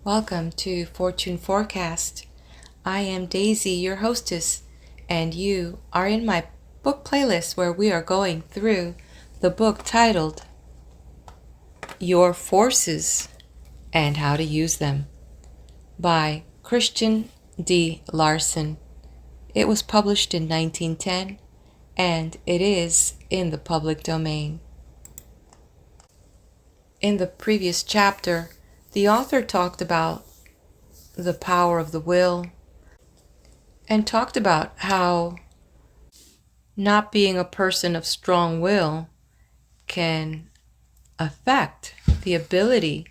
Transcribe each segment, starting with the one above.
Welcome to Fortune Forecast. I am Daisy, your hostess, and you are in my book playlist where we are going through the book titled Your Forces and How to Use Them by Christian D. Larson. It was published in 1910 and it is in the public domain. In the previous chapter, the author talked about the power of the will and talked about how not being a person of strong will can affect the ability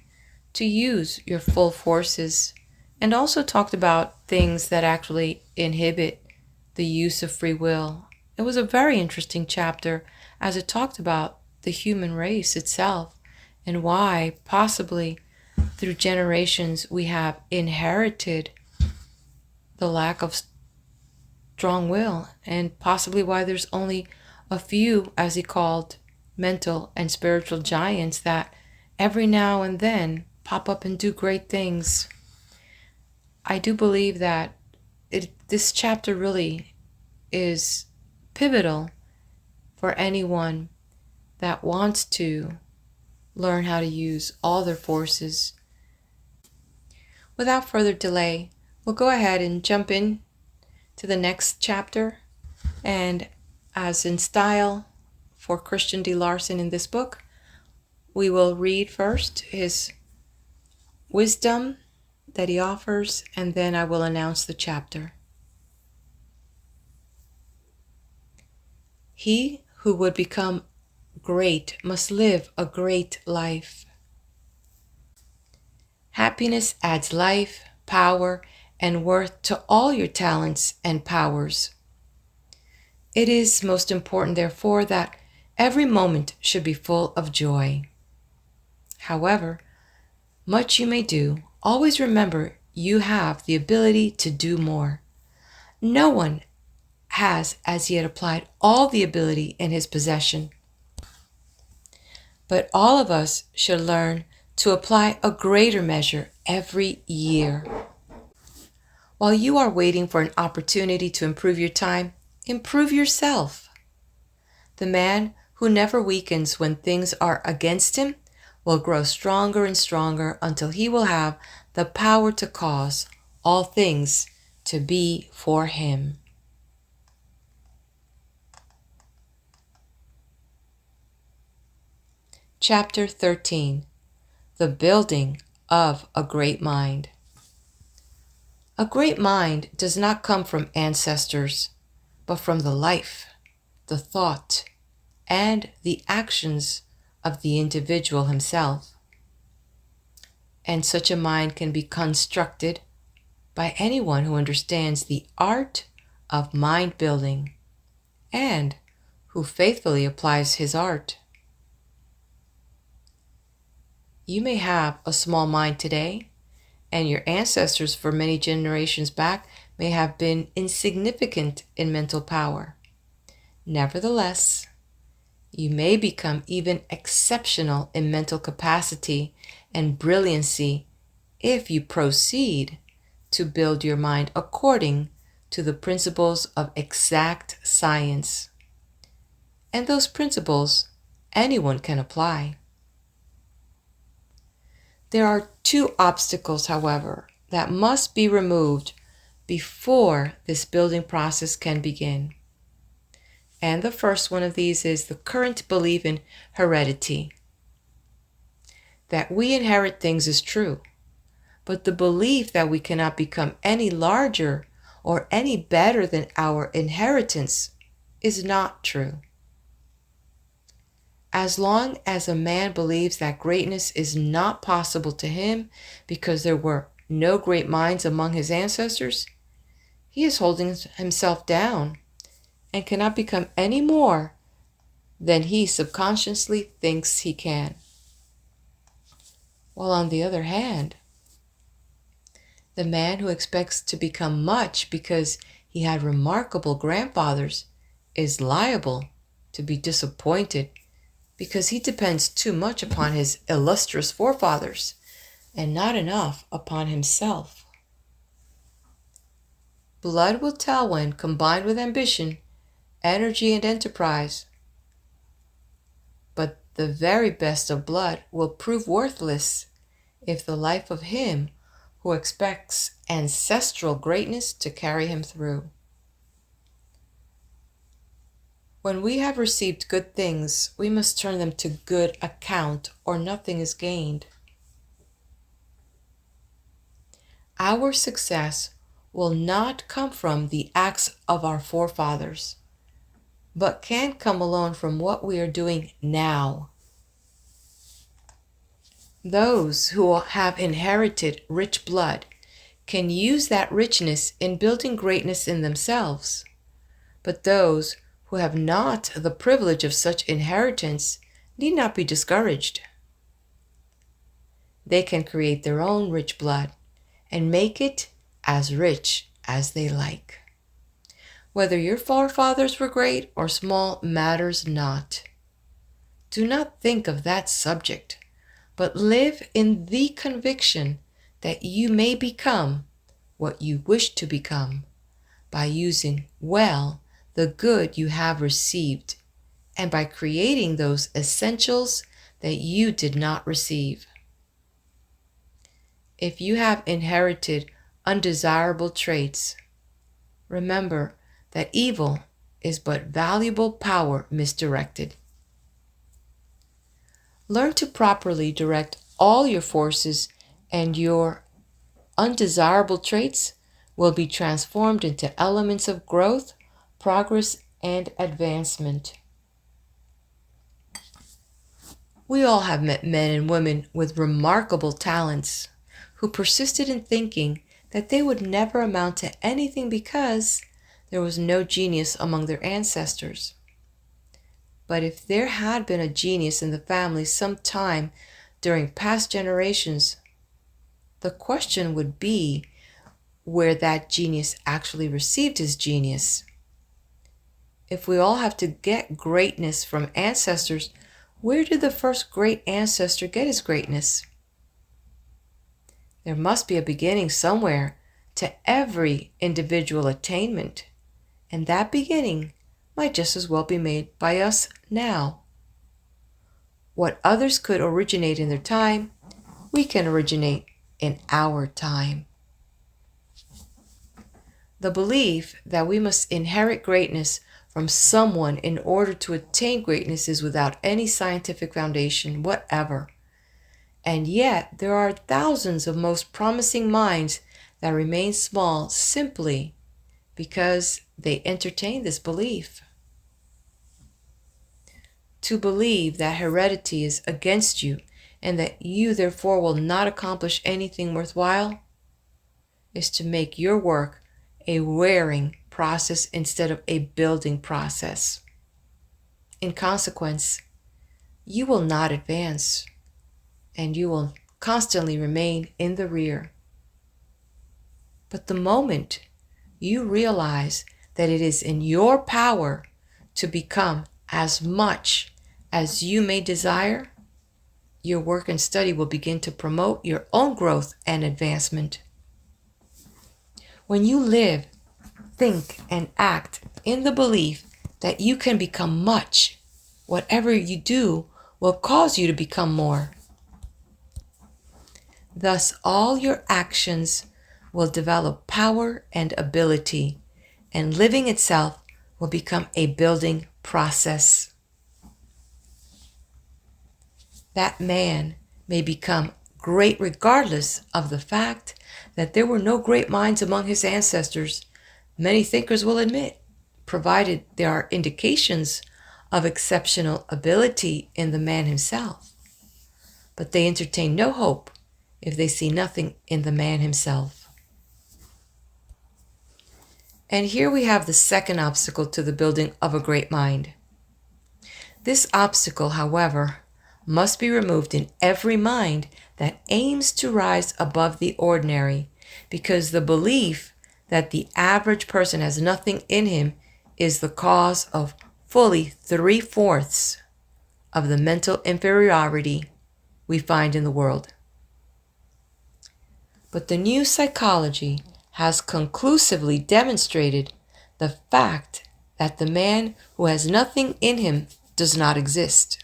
to use your full forces, and also talked about things that actually inhibit the use of free will. It was a very interesting chapter as it talked about the human race itself and why possibly through generations we have inherited the lack of strong will, and possibly why there's only a few, as he called, mental and spiritual giants that every now and then pop up and do great things. I do believe that this chapter really is pivotal for anyone that wants to learn how to use all their forces. Without further delay, we'll go ahead and jump in to the next chapter. And as in style for Christian D. Larson in this book, we will read first his wisdom that he offers, and then I will announce the chapter. He who would become great must live a great life. Happiness adds life, power, and worth to all your talents and powers. It is most important, therefore, that every moment should be full of joy. However much you may do, always remember you have the ability to do more. No one has as yet applied all the ability in his possession, but all of us should learn to apply a greater measure every year. While you are waiting for an opportunity to improve your time, improve yourself. The man who never weakens when things are against him will grow stronger and stronger until he will have the power to cause all things to be for him. Chapter 13. The Building of a Great Mind. A great mind does not come from ancestors, but from the life, the thought, and the actions of the individual himself. And such a mind can be constructed by anyone who understands the art of mind building and who faithfully applies his art. You may have a small mind today, and your ancestors for many generations back may have been insignificant in mental power. Nevertheless, you may become even exceptional in mental capacity and brilliancy if you proceed to build your mind according to the principles of exact science. And those principles anyone can apply. There are two obstacles, however, that must be removed before this building process can begin. And the first one of these is the current belief in heredity. That we inherit things is true, but the belief that we cannot become any larger or any better than our inheritance is not true. As long as a man believes that greatness is not possible to him because there were no great minds among his ancestors, he is holding himself down and cannot become any more than he subconsciously thinks he can. While on the other hand, the man who expects to become much because he had remarkable grandfathers is liable to be disappointed because he depends too much upon his illustrious forefathers, and not enough upon himself. Blood will tell when combined with ambition, energy, and enterprise. But the very best of blood will prove worthless if the life of him who expects ancestral greatness to carry him through. When we have received good things, we must turn them to good account, or nothing is gained. Our success will not come from the acts of our forefathers, but can come alone from what we are doing now. Those who have inherited rich blood can use that richness in building greatness in themselves, but those who have not the privilege of such inheritance need not be discouraged. They can create their own rich blood and make it as rich as they like. Whether your forefathers were great or small matters not. Do not think of that subject, but live in the conviction that you may become what you wish to become by using well the good you have received, and by creating those essentials that you did not receive. If you have inherited undesirable traits, remember that evil is but valuable power misdirected. Learn to properly direct all your forces, and your undesirable traits will be transformed into elements of growth, progress, and advancement. We all have met men and women with remarkable talents who persisted in thinking that they would never amount to anything because there was no genius among their ancestors. But if there had been a genius in the family some time during past generations, the question would be where that genius actually received his genius. If we all have to get greatness from ancestors, where did the first great ancestor get his greatness? There must be a beginning somewhere to every individual attainment, and that beginning might just as well be made by us now. What others could originate in their time, we can originate in our time. The belief that we must inherit greatness from someone in order to attain greatness is without any scientific foundation whatever. And yet there are thousands of most promising minds that remain small simply because they entertain this belief. To believe that heredity is against you and that you therefore will not accomplish anything worthwhile is to make your work a wearing process instead of a building process. In consequence, you will not advance, and you will constantly remain in the rear. But the moment you realize that it is in your power to become as much as you may desire, your work and study will begin to promote your own growth and advancement. When you live, think, and act in the belief that you can become much, whatever you do will cause you to become more. Thus, all your actions will develop power and ability, and living itself will become a building process. That man may become great regardless of the fact that there were no great minds among his ancestors. Many thinkers will admit, provided there are indications of exceptional ability in the man himself. But they entertain no hope if they see nothing in the man himself. And here we have the second obstacle to the building of a great mind. This obstacle, however, must be removed in every mind that aims to rise above the ordinary, because the belief that the average person has nothing in him is the cause of fully 3/4 of the mental inferiority we find in the world. But the new psychology has conclusively demonstrated the fact that the man who has nothing in him does not exist.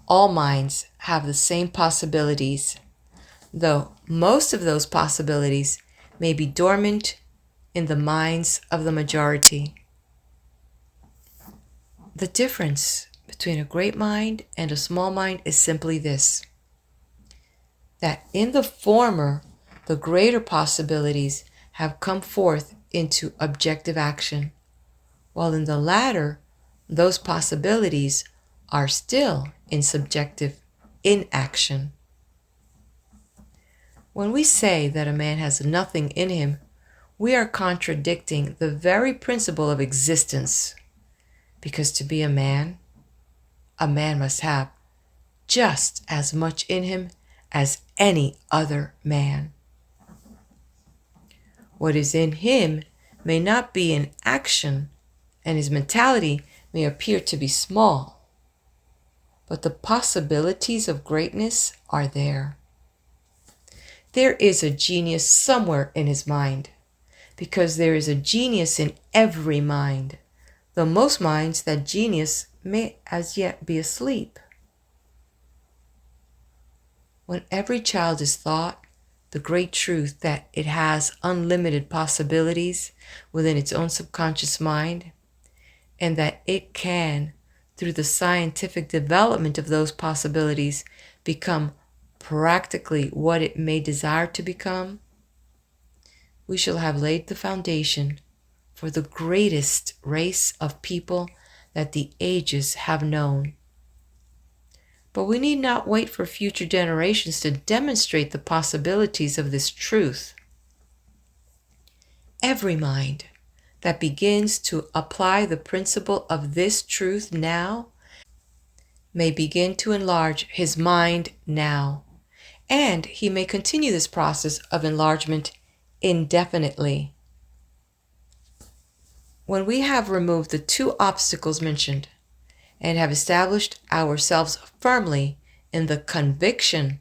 All minds have the same possibilities, though most of those possibilities may be dormant in the minds of the majority. The difference between a great mind and a small mind is simply this: that in the former, the greater possibilities have come forth into objective action, while in the latter, those possibilities are still in subjective inaction. When we say that a man has nothing in him, we are contradicting the very principle of existence, because to be a man must have just as much in him as any other man. What is in him may not be in action, and his mentality may appear to be small, but the possibilities of greatness are there. There is a genius somewhere in his mind, because there is a genius in every mind, though most minds that genius may as yet be asleep. When every child is taught the great truth that it has unlimited possibilities within its own subconscious mind, and that it can, through the scientific development of those possibilities, become practically what it may desire to become, we shall have laid the foundation for the greatest race of people that the ages have known. But we need not wait for future generations to demonstrate the possibilities of this truth. Every mind that begins to apply the principle of this truth now may begin to enlarge his mind now, and he may continue this process of enlargement indefinitely. When we have removed the two obstacles mentioned, and have established ourselves firmly in the conviction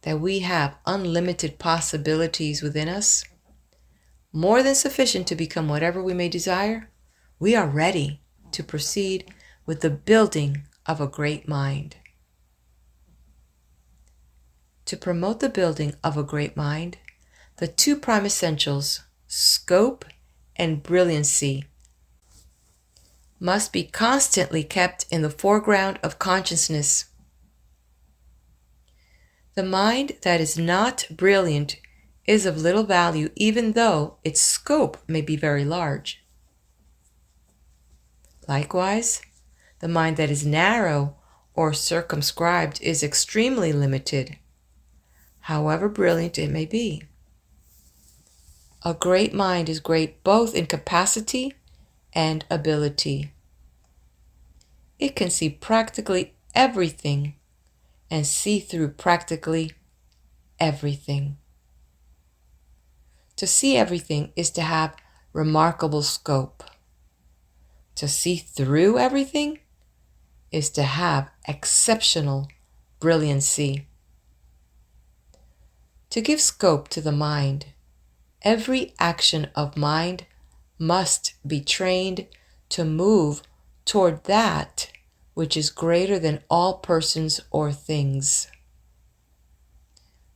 that we have unlimited possibilities within us, more than sufficient to become whatever we may desire, we are ready to proceed with the building of a great mind. To promote the building of a great mind, the two prime essentials, scope and brilliancy, must be constantly kept in the foreground of consciousness. The mind that is not brilliant is of little value, even though its scope may be very large. Likewise, the mind that is narrow or circumscribed is extremely limited, however brilliant it may be. A great mind is great both in capacity and ability. It can see practically everything and see through practically everything. To see everything is to have remarkable scope. To see through everything is to have exceptional brilliancy. To give scope to the mind, every action of mind must be trained to move toward that which is greater than all persons or things.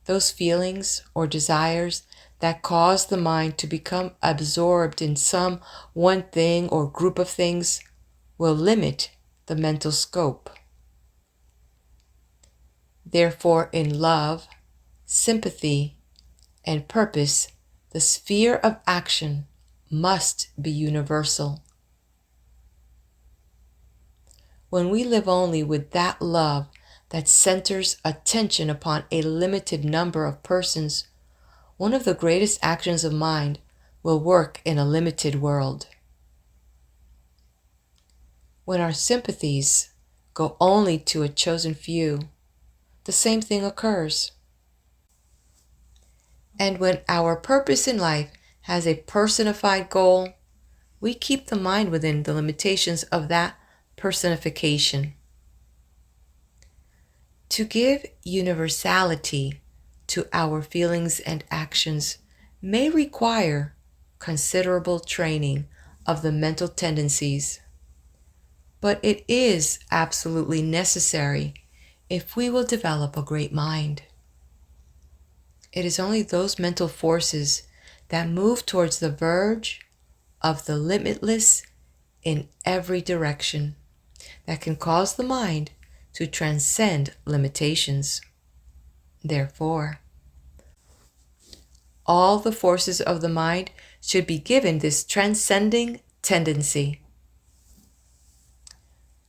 Those feelings or desires that cause the mind to become absorbed in some one thing or group of things will limit the mental scope. Therefore, in love, sympathy, and purpose, the sphere of action must be universal. When we live only with that love that centers attention upon a limited number of persons, one of the greatest actions of mind will work in a limited world. When our sympathies go only to a chosen few, the same thing occurs. And when our purpose in life has a personified goal, we keep the mind within the limitations of that personification. To give universality to our feelings and actions may require considerable training of the mental tendencies, but it is absolutely necessary if we will develop a great mind. It is only those mental forces that move towards the verge of the limitless in every direction that can cause the mind to transcend limitations. Therefore, all the forces of the mind should be given this transcending tendency.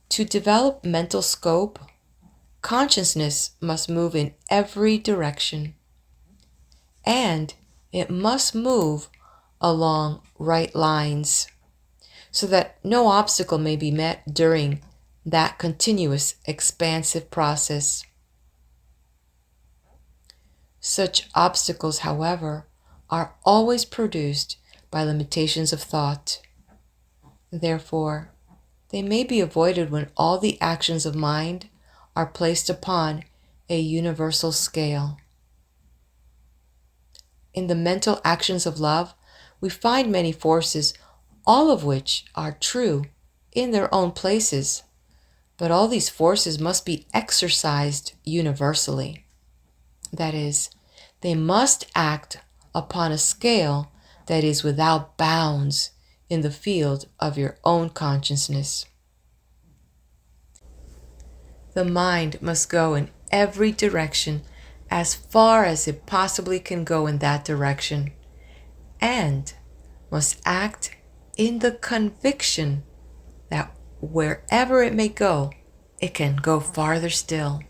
To develop mental scope, consciousness must move in every direction, and it must move along right lines so that no obstacle may be met during that continuous expansive process. Such obstacles, however, are always produced by limitations of thought. Therefore, they may be avoided when all the actions of mind are placed upon a universal scale. In the mental actions of love, we find many forces, all of which are true in their own places, but all these forces must be exercised universally. That is, they must act upon a scale that is without bounds in the field of your own consciousness. The mind must go in every direction as far as it possibly can go in that direction, and must act in the conviction that wherever it may go, it can go farther still.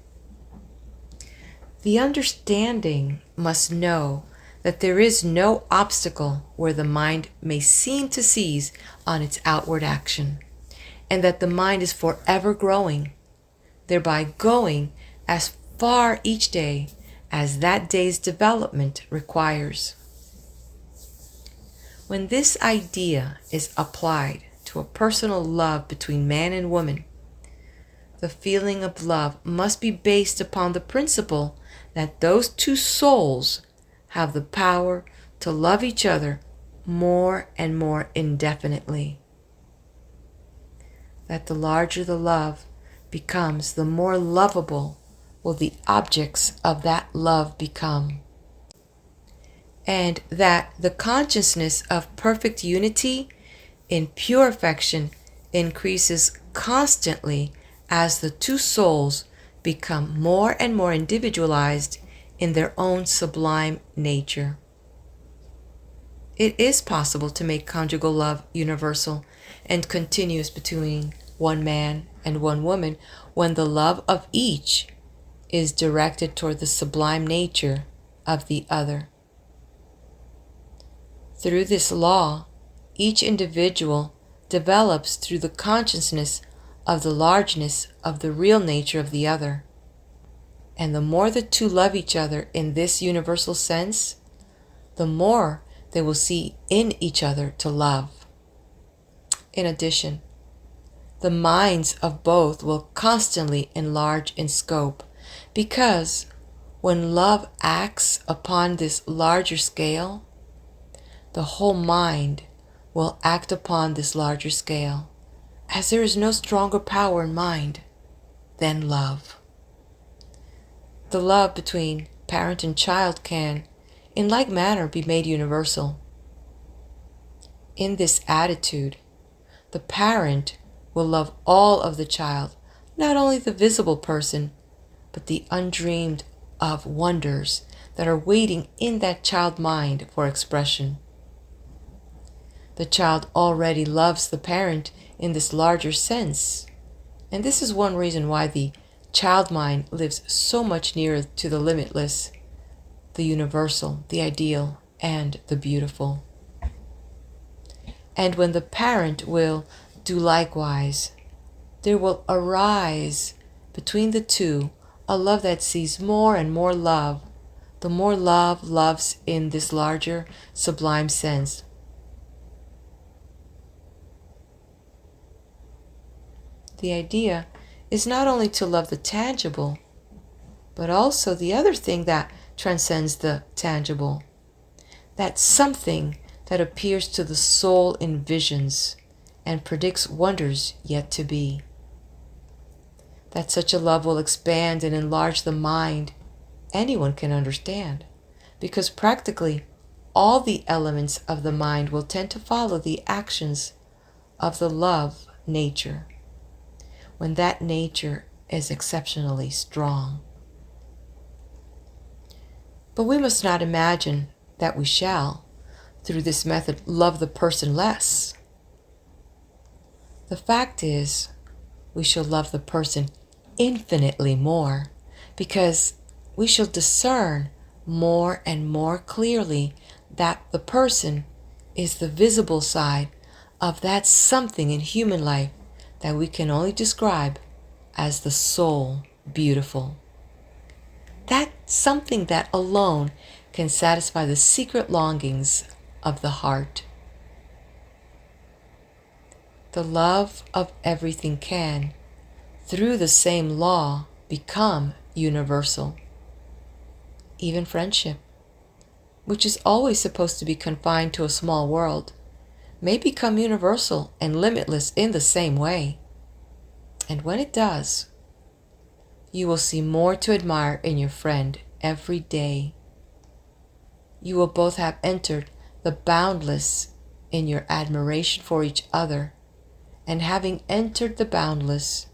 The understanding must know that there is no obstacle where the mind may seem to seize on its outward action, and that the mind is forever growing, thereby going as far each day as that day's development requires. When this idea is applied to a personal love between man and woman, the feeling of love must be based upon the principle that those two souls have the power to love each other more and more indefinitely. That the larger the love becomes, the more lovable will the objects of that love become. And that the consciousness of perfect unity in pure affection increases constantly as the two souls become more and more individualized in their own sublime nature. It is possible to make conjugal love universal and continuous between one man and one woman when the love of each is directed toward the sublime nature of the other. Through this law, each individual develops through the consciousness of the largeness of the real nature of the other. And the more the two love each other in this universal sense, the more they will see in each other to love. In addition, the minds of both will constantly enlarge in scope, because when love acts upon this larger scale, the whole mind will act upon this larger scale, as there is no stronger power in mind than love. The love between parent and child can, in like manner, be made universal. In this attitude, the parent will love all of the child, not only the visible person, but the undreamed of wonders that are waiting in that child mind for expression. The child already loves the parent in this larger sense, and this is one reason why the child mind lives so much nearer to the limitless, the universal, the ideal, and the beautiful. And when the parent will do likewise, there will arise between the two a love that sees more and more love, the more love loves in this larger, sublime sense. The idea is not only to love the tangible, but also the other thing that transcends the tangible. That something that appears to the soul in visions and predicts wonders yet to be. That such a love will expand and enlarge the mind, anyone can understand, because practically all the elements of the mind will tend to follow the actions of the love nature, when that nature is exceptionally strong. But we must not imagine that we shall, through this method, love the person less. The fact is, we shall love the person infinitely more, because we shall discern more and more clearly that the person is the visible side of that something in human life that we can only describe as the soul beautiful. That something that alone can satisfy the secret longings of the heart. The love of everything can, through the same law, become universal. Even friendship, which is always supposed to be confined to a small world, may become universal and limitless in the same way. And when it does, you will see more to admire in your friend every day. You will both have entered the boundless in your admiration for each other, and having entered the boundless,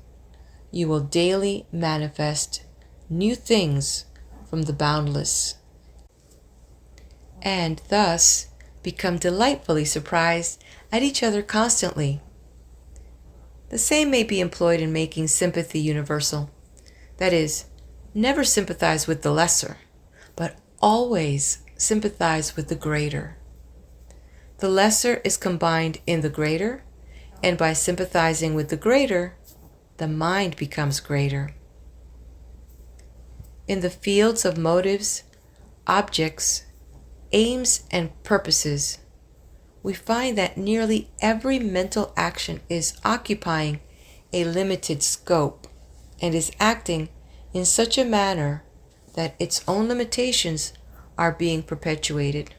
you will daily manifest new things from the boundless, and thus become delightfully surprised at each other constantly. The same may be employed in making sympathy universal. That is, never sympathize with the lesser, but always sympathize with the greater. The lesser is combined in the greater, and by sympathizing with the greater, the mind becomes greater. In the fields of motives, objects, aims, and purposes, we find that nearly every mental action is occupying a limited scope and is acting in such a manner that its own limitations are being perpetuated.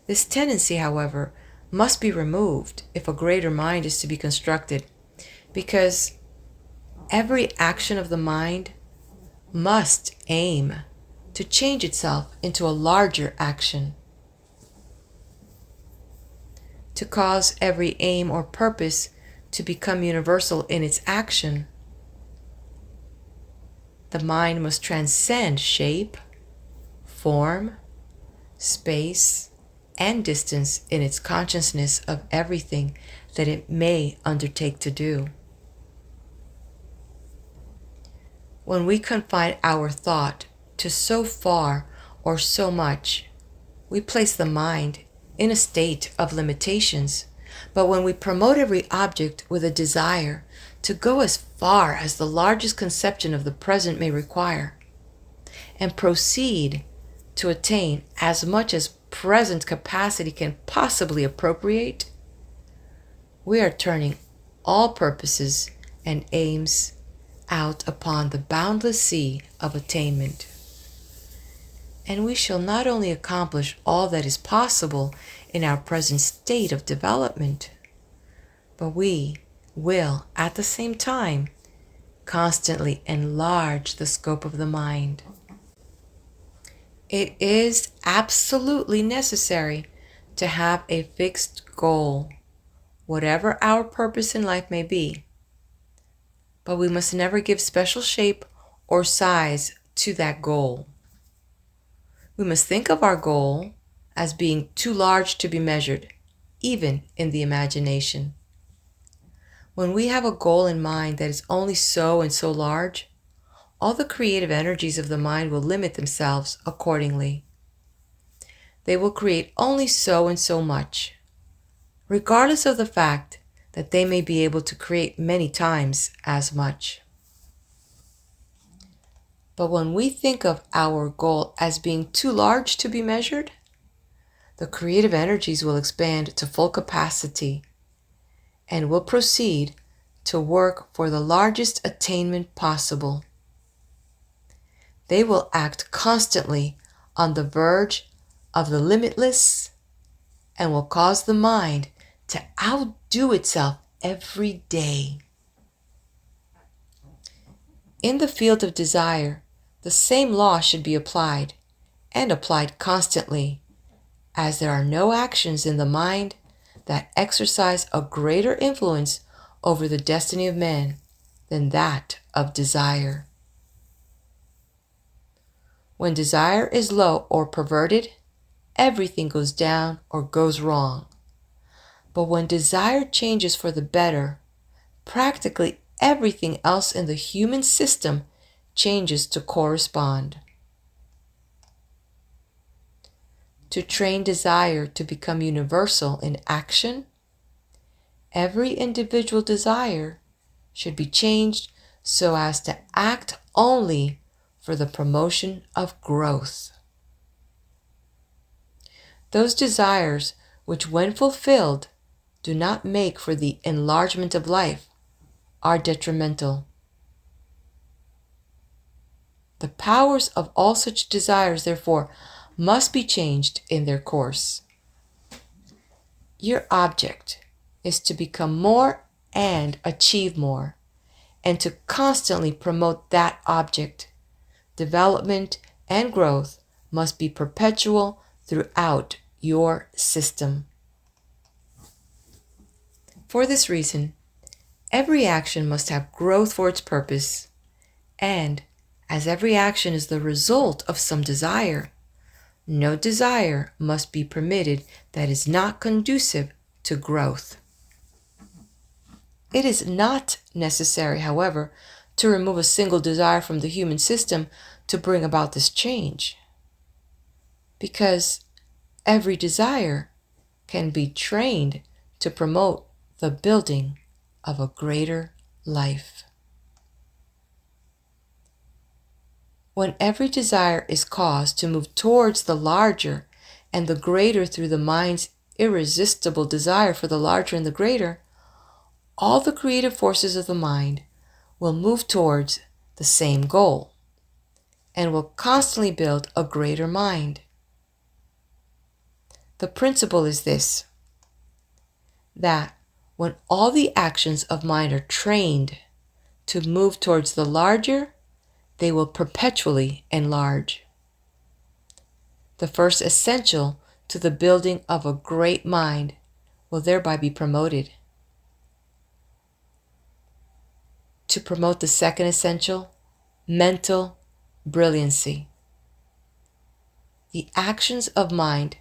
This tendency, however, must be removed if a greater mind is to be constructed, because every action of the mind must aim to change itself into a larger action. To cause every aim or purpose to become universal in its action, the mind must transcend shape, form, space, and distance in its consciousness of everything that it may undertake to do. When we confine our thought to so far or so much, we place the mind in a state of limitations. But when we promote every object with a desire to go as far as the largest conception of the present may require, and proceed to attain as much as present capacity can possibly appropriate, we are turning all purposes and aims out upon the boundless sea of attainment. And we shall not only accomplish all that is possible in our present state of development, but we will at the same time constantly enlarge the scope of the mind. It is absolutely necessary to have a fixed goal, whatever our purpose in life may be. But we must never give special shape or size to that goal. We must think of our goal as being too large to be measured, even in the imagination. When we have a goal in mind that is only so and so large, all the creative energies of the mind will limit themselves accordingly. They will create only so and so much, regardless of the fact that they may be able to create many times as much. But when we think of our goal as being too large to be measured, the creative energies will expand to full capacity and will proceed to work for the largest attainment possible. they will act constantly on the verge of the limitless and will cause the mind to outdo itself every day. In the field of desire, the same law should be applied, and applied constantly, as there are no actions in the mind that exercise a greater influence over the destiny of man than that of desire. When desire is low or perverted, everything goes down or goes wrong. But when desire changes for the better, practically everything else in the human system changes to correspond. To train desire to become universal in action, every individual desire should be changed so as to act only for the promotion of growth. Those desires which, when fulfilled, do not make for the enlargement of life are detrimental. The powers of all such desires, therefore, must be changed in their course. Your object is to become more and achieve more, and to constantly promote that object. Development and growth must be perpetual throughout your system. For this reason, every action must have growth for its purpose, and as every action is the result of some desire, no desire must be permitted that is not conducive to growth. It is not necessary, however, to remove a single desire from the human system to bring about this change, because every desire can be trained to promote the building of a greater life. When every desire is caused to move towards the larger and the greater through the mind's irresistible desire for the larger and the greater, all the creative forces of the mind will move towards the same goal and will constantly build a greater mind. The principle is this, that when all the actions of mind are trained to move towards the larger, they will perpetually enlarge. The first essential to the building of a great mind will thereby be promoted. To promote the second essential, mental brilliancy. The actions of mind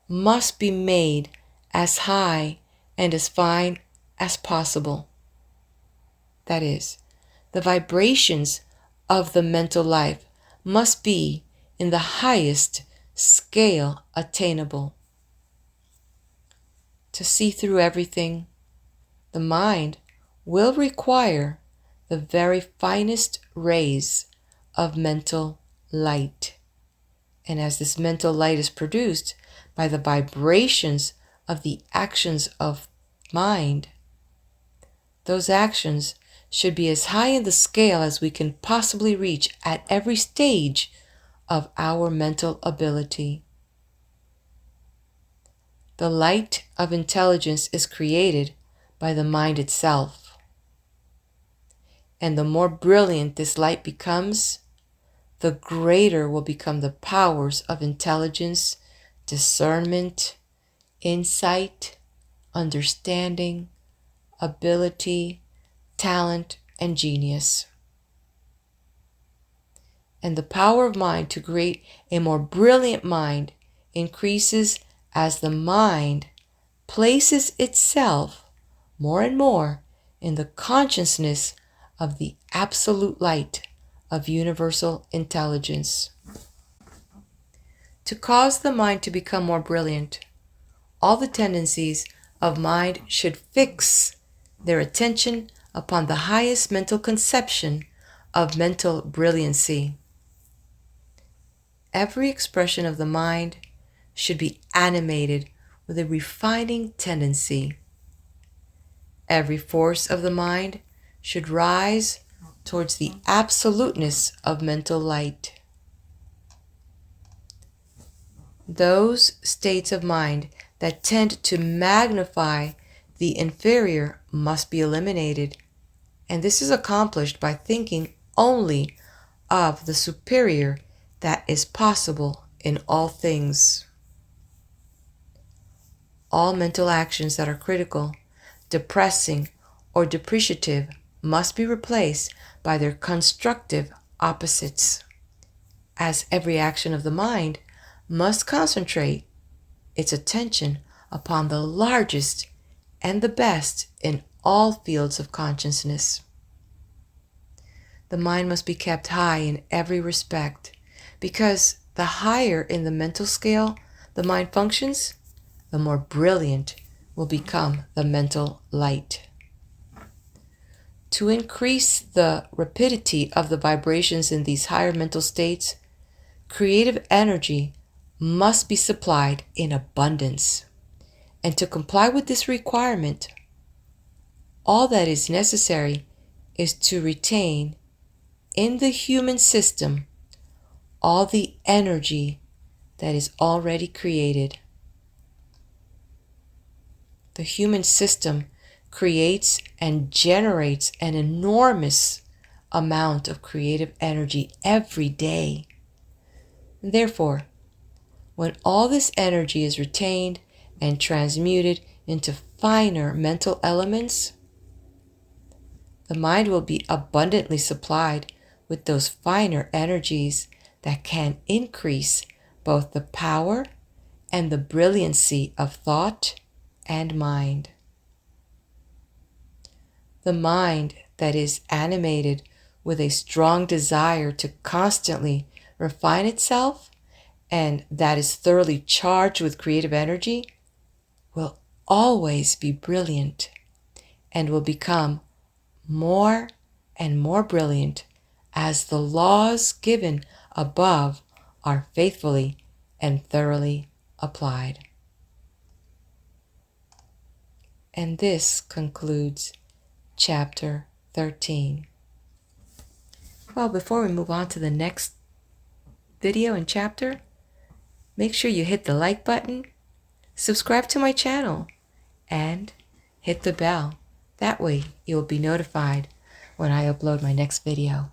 must be made as high and as fine as possible. That is, the vibrations of the mental life must be in the highest scale attainable. To see through everything, the mind will require the very finest rays of mental light. And as this mental light is produced by the vibrations of the actions of mind, those actions should be as high in the scale as we can possibly reach at every stage of our mental ability. The light of intelligence is created by the mind itself. And the more brilliant this light becomes, the greater will become the powers of intelligence, discernment, insight, understanding, ability, talent, and genius. And the power of mind to create a more brilliant mind increases as the mind places itself more and more in the consciousness of the absolute light of universal intelligence. To cause the mind to become more brilliant, all the tendencies of mind should fix their attention upon the highest mental conception of mental brilliancy. Every expression of the mind should be animated with a refining tendency. Every force of the mind should rise towards the absoluteness of mental light. Those states of mind that tend to magnify the inferior must be eliminated, and this is accomplished by thinking only of the superior that is possible in all things. All mental actions that are critical, depressing, or depreciative must be replaced by their constructive opposites, as every action of the mind must concentrate its attention upon the largest and the best in all fields of consciousness. The mind must be kept high in every respect, because the higher in the mental scale the mind functions, the more brilliant will become the mental light. To increase the rapidity of the vibrations in these higher mental states, creative energy must be supplied in abundance. And to comply with this requirement, all that is necessary is to retain in the human system all the energy that is already created. The human system creates and generates an enormous amount of creative energy every day. Therefore, when all this energy is retained and transmuted into finer mental elements, the mind will be abundantly supplied with those finer energies that can increase both the power and the brilliancy of thought and mind. The mind that is animated with a strong desire to constantly refine itself and that is thoroughly charged with creative energy will always be brilliant and will become more and more brilliant as the laws given above are faithfully and thoroughly applied. And this concludes Chapter 13. Well, before we move on to the next video and chapter, make sure you hit the like button, subscribe to my channel, and hit the bell. That way you'll be notified when I upload my next video.